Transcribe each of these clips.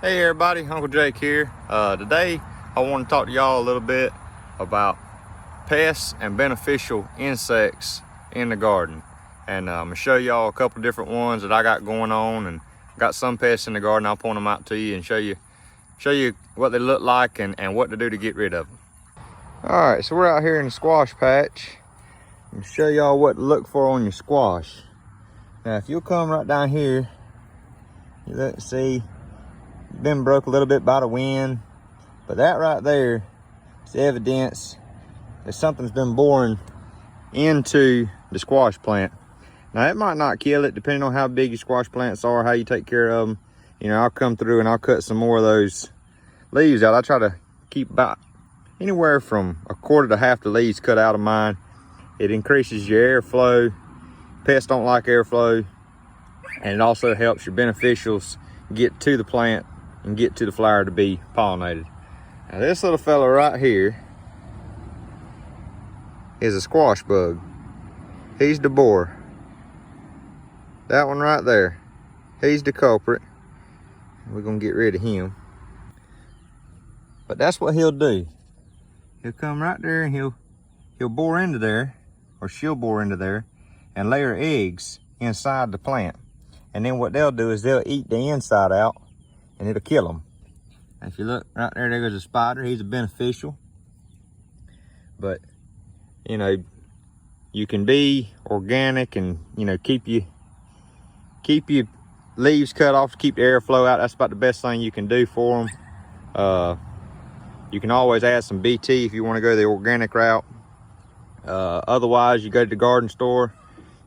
Hey everybody, Uncle Jake here. Today I want to talk to y'all a little bit about pests and beneficial insects in the garden. And I'm going to show y'all a couple different ones that I got going on, and got some pests in the garden. I'll point them out to you and show you what they look like and what to do to get rid of them. Alright, so we're out here in the squash patch. I'm going to show y'all what to look for on your squash. Now if you'll come right down here, you look, see, been broke a little bit by the wind, but that right there is evidence that something's been boring into the squash plant. Now it might not kill it, depending on how big your squash plants are, how you take care of them. You know, I'll come through and I'll cut some more of those leaves out. I try to keep about anywhere from a quarter to half the leaves cut out of mine. It increases your airflow. Pests don't like airflow, and it also helps your beneficials get to the plant and get to the flower to be pollinated. Now this little fella right here is a squash bug. He's the borer. That one right there, he's the culprit. We're gonna get rid of him. But that's what he'll do. He'll come right there and he'll bore into there, or she'll bore into there, and lay her eggs inside the plant. And then what they'll do is they'll eat the inside out, and it'll kill them. If you look right there, there goes a spider. He's a beneficial. But you know, you can be organic and, you know, keep your leaves cut off to keep the airflow out. That's about the best thing you can do for them. You can always add some BT if you want to go the organic route. Otherwise, you go to the garden store,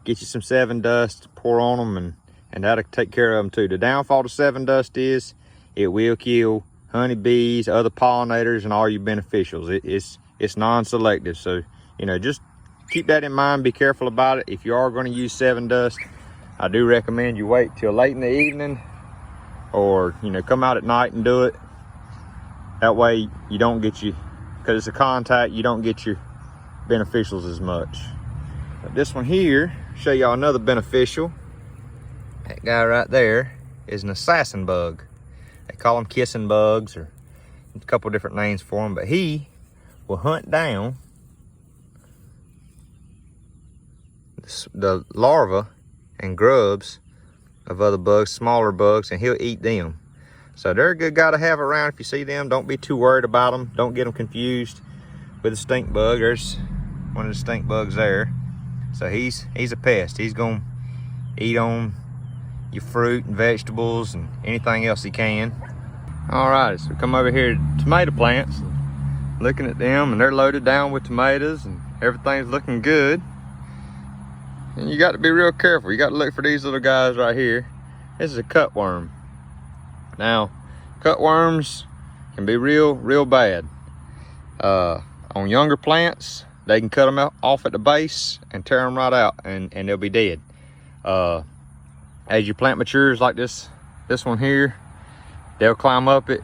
get you some 7 Dust, pour on them, and that'll take care of them too. The downfall to 7 Dust is it will kill honeybees, other pollinators, and all your beneficials. It's non-selective, so you know, just keep that in mind. Be careful about it. If you are going to use 7 Dust, I do recommend you wait till late in the evening, or you know, come out at night and do it. That way you don't get because it's a contact, you don't get your beneficials as much. But this one here, show y'all another beneficial. That guy right there is an assassin bug. They call them kissing bugs, or a couple different names for them, but he will hunt down the larvae and grubs of other bugs, smaller bugs, and he'll eat them. So they're a good guy to have around. If you see them, don't be too worried about them. Don't get them confused with a stink bug. There's one of the stink bugs there. So he's a pest. He's gonna eat on your fruit and vegetables and anything else he can. All right, so come over here to tomato plants, looking at them, and they're loaded down with tomatoes and everything's looking good. And you got to be real careful. You got to look for these little guys right here. This is a cutworm. Now, cutworms can be real bad. On younger plants, they can cut them off at the base and tear them right out, and they'll be dead. As your plant matures, like this one here, they'll climb up it,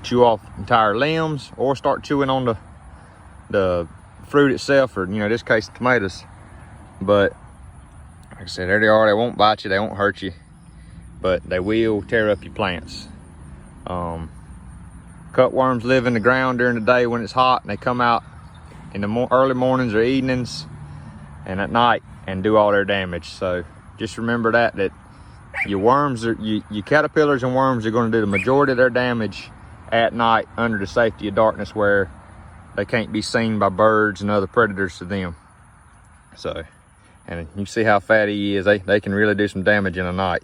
chew off entire limbs, or start chewing on the fruit itself, or, you know, in this case, the tomatoes. But like I said, there they are. They won't bite you, they won't hurt you, but they will tear up your plants. Cutworms live in the ground during the day when it's hot, and they come out in the early mornings or evenings and at night and do all their damage. So just remember that your worms your caterpillars and worms are going to do the majority of their damage at night under the safety of darkness, where they can't be seen by birds and other predators to them. So, and you see how fat he is. They can really do some damage in the night.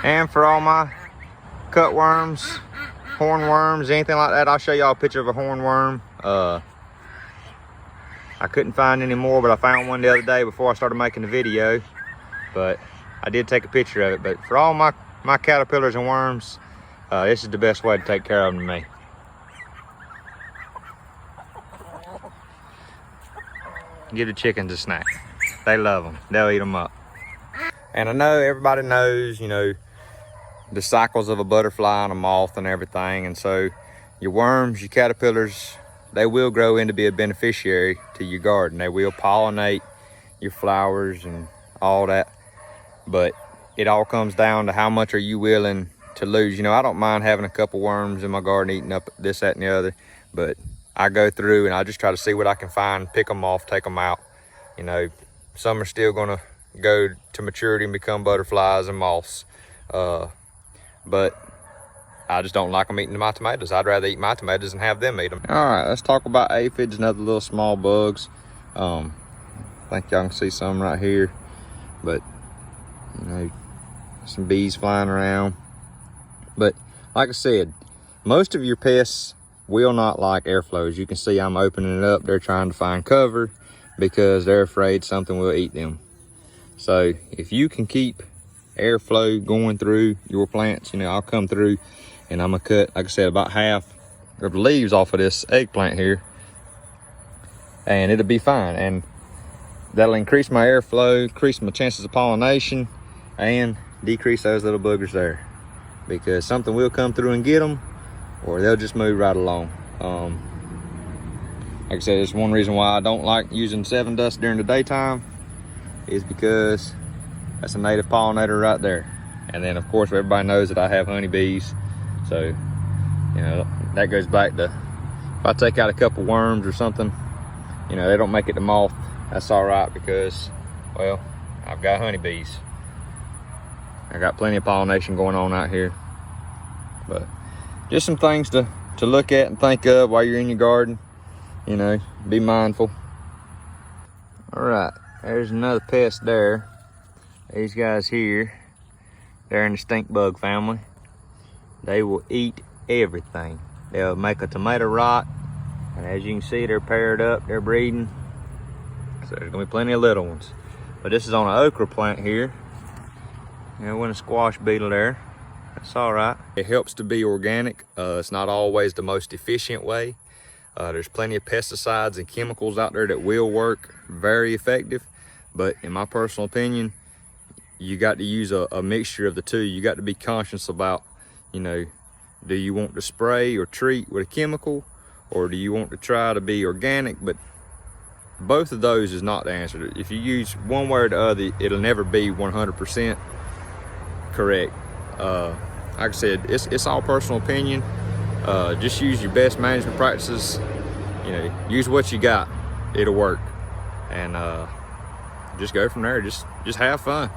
And for all my cutworms, hornworms, anything like that, I'll show y'all a picture of a hornworm. I couldn't find any more, but I found one the other day before I started making the video. But I did take a picture of it. But for all my caterpillars and worms, this is the best way to take care of them to me. Give the chickens a snack. They love them. They'll eat them up. And I know everybody knows, you know, the cycles of a butterfly and a moth and everything. And so your worms, your caterpillars, they will grow into be a beneficiary to your garden. They will pollinate your flowers and all that. But it all comes down to how much are you willing to lose. You know, I don't mind having a couple worms in my garden eating up this, that, and the other, but I go through and I just try to see what I can find, pick them off, take them out. You know, some are still gonna go to maturity and become butterflies and moths, but I just don't like them eating my tomatoes. I'd rather eat my tomatoes and have them eat them. All right, let's talk about aphids and other little small bugs. I think y'all can see some right here, but you know, some bees flying around. But like I said, most of your pests will not like airflow. As you can see, I'm opening it up. They're trying to find cover because they're afraid something will eat them. So if you can keep airflow going through your plants, you know, I'll come through and I'm gonna cut, like I said, about half of the leaves off of this eggplant here, and it'll be fine. And that'll increase my airflow, increase my chances of pollination, and decrease those little boogers there, because something will come through and get them, or they'll just move right along. Like I said, it's one reason why I don't like using 7 dust during the daytime, is because that's a native pollinator right there. And then of course everybody knows that I have honeybees, so you know that goes back to, if I take out a couple worms or something, you know, they don't make it to moth, that's all right, because, well, I've got honeybees. I got plenty of pollination going on out here. But just some things to look at and think of while you're in your garden. You know, be mindful. All right, there's another pest there. These guys here, they're in the stink bug family. They will eat everything. They'll make a tomato rot, and as you can see, they're paired up, they're breeding. So there's gonna be plenty of little ones. But this is on an okra plant here. You know, a squash beetle there. That's all right. It helps to be organic. It's not always the most efficient way. There's plenty of pesticides and chemicals out there that will work very effective. But in my personal opinion, you got to use a mixture of the two. You got to be conscious about, you know, do you want to spray or treat with a chemical, or do you want to try to be organic? But both of those is not the answer. If you use one way or the other, it'll never be 100% correct. Like I said, it's all personal opinion. Just use your best management practices. You know, use what you got, it'll work, and just go from there. Just have fun.